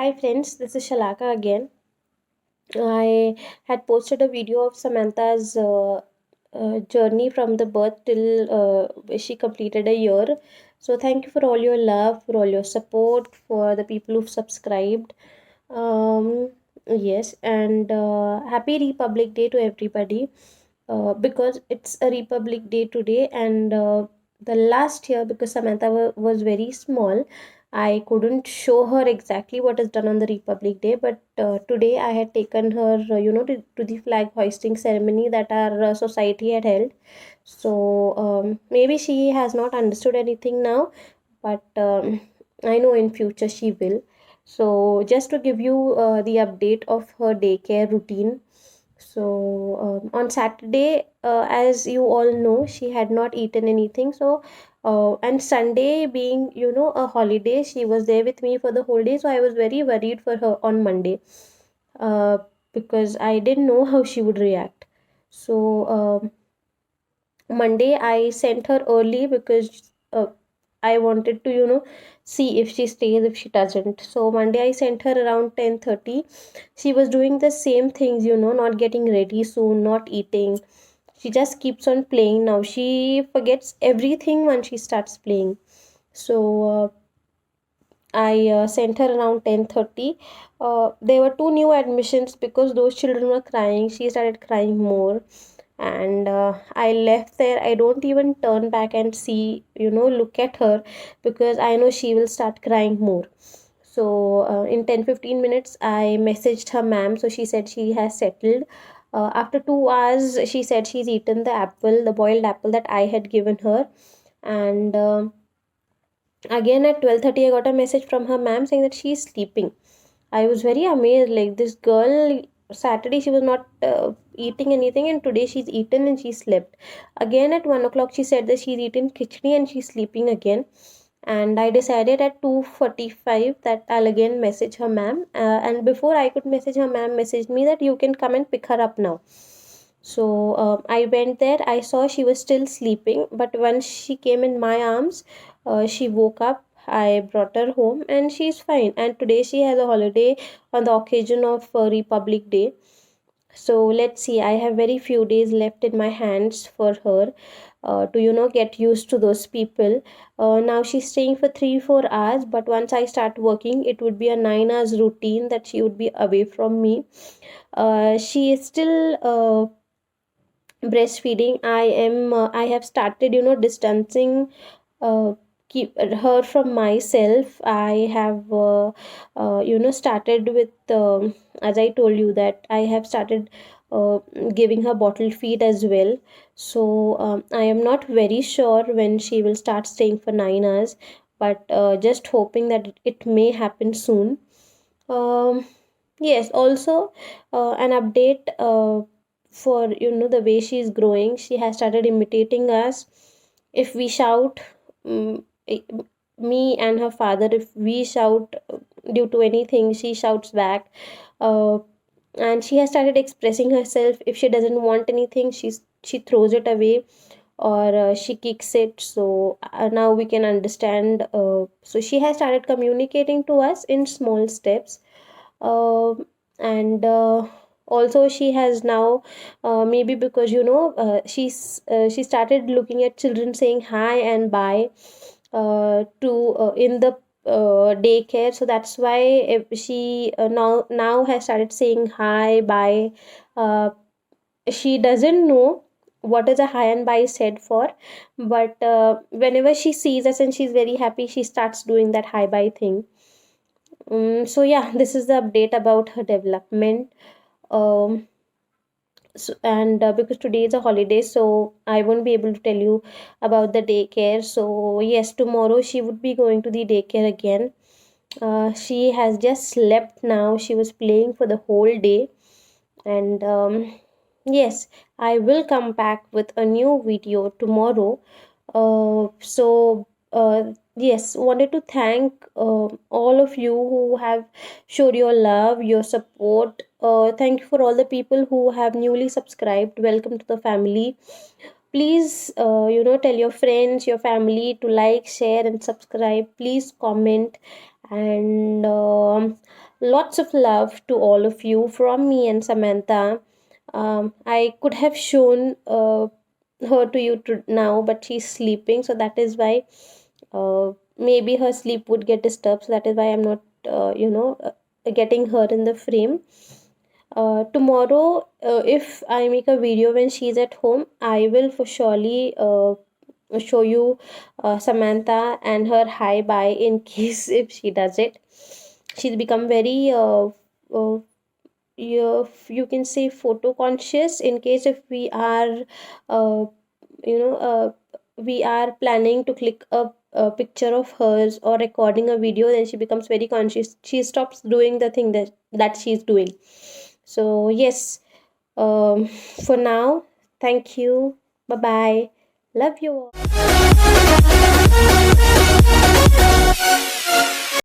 Hi friends, this is Shalaka again. I had posted a video of Samantha's journey from the birth till she completed a year. So thank you for all your love, for all your support, for the people who've subscribed. Um, yes, and happy Republic Day to everybody. Because it's a Republic Day today, and the last year, because Samantha was very small, I couldn't show her exactly what is done on the Republic Day, but today I had taken her, to the flag hoisting ceremony that our society had held. So maybe she has not understood anything now, but I know in future she will. So just to give you the update of her daycare routine. So on Saturday, as you all know, she had not eaten anything. So and Sunday being, a holiday, she was there with me for the whole day. So I was very worried for her on Monday, uh, because I didn't know how she would react. So Monday I sent her early because I wanted to, see if she stays, if she doesn't. So Monday I sent her around 10:30. She was doing the same things, not getting ready soon, not eating. She just keeps on playing now. She forgets everything when she starts playing. So I sent her around 10:30. There were two new admissions because those children were crying. She started crying more, and I left there. I don't even turn back and see, look at her, because I know she will start crying more. So in 10-15 minutes I messaged her ma'am, so she said she has settled. After 2 hours she said she's eaten the apple, the boiled apple that I had given her. And again at 12:30 I got a message from her ma'am saying that she's sleeping. I was very amazed, like this girl, Saturday she was not eating anything, and today she's eaten and she slept. Again at 1 o'clock she said that she's eaten khichdi and she's sleeping again. And I decided at 2:45 that I'll again message her ma'am. And before I could message her ma'am, messaged me that you can come and pick her up now. So I went there. I saw she was still sleeping, but once she came in my arms, she woke up. I brought her home and she's fine. And today she has a holiday on the occasion of Republic Day. So let's see. I have very few days left in my hands for her to get used to those people. Now she's staying for 3-4 hours, but once I start working, it would be a 9 hours routine that she would be away from me. She is still breastfeeding. I have started distancing uh, keep her from myself. I have started with as I told you that I have started uh, giving her bottle feed as well. So I am not very sure when she will start staying for 9 hours, but just hoping that it may happen soon. um, yes, also an update for the way she is growing. She has started imitating us. If we shout, mm, i- me and her father, if we shout due to anything, she shouts back. uh, and she has started expressing herself. If she doesn't want anything, she throws it away, or she kicks it. So now we can understand. So she has started communicating to us in small steps. And also she has now, maybe because she started looking at children saying hi and bye to in the daycare. So that's why if she now has started saying hi bye. uh, she doesn't know what is a hi and bye said for, but whenever she sees us and she's very happy, she starts doing that hi bye thing. So yeah, this is the update about her development. Um, and because today is a holiday, so I won't be able to tell you about the daycare. So yes, tomorrow she would be going to the daycare again. She has just slept now. She was playing for the whole day, and yes, I will come back with a new video tomorrow. Yes, wanted to thank all of you who have showed your love, your support. Thank you for all the people who have newly subscribed. Welcome to the family. Please, tell your friends, your family to like, share, and subscribe. Please comment And lots of love to all of you from me and Samantha. I could have shown her to you now, but she's sleeping, so that is why maybe her sleep would get disturbed. So that is why I'm not, getting her in the frame. Tomorrow, if I make a video when she's at home, I will for surely show you Samantha and her hi bye in case if she does it. She's become very you can say photo conscious in case if we are uh, you know uh, we are planning to click a picture of hers or recording a video, then she becomes very conscious. She stops doing the thing that she's doing. So yes, for now, thank you. Bye bye. Love you all.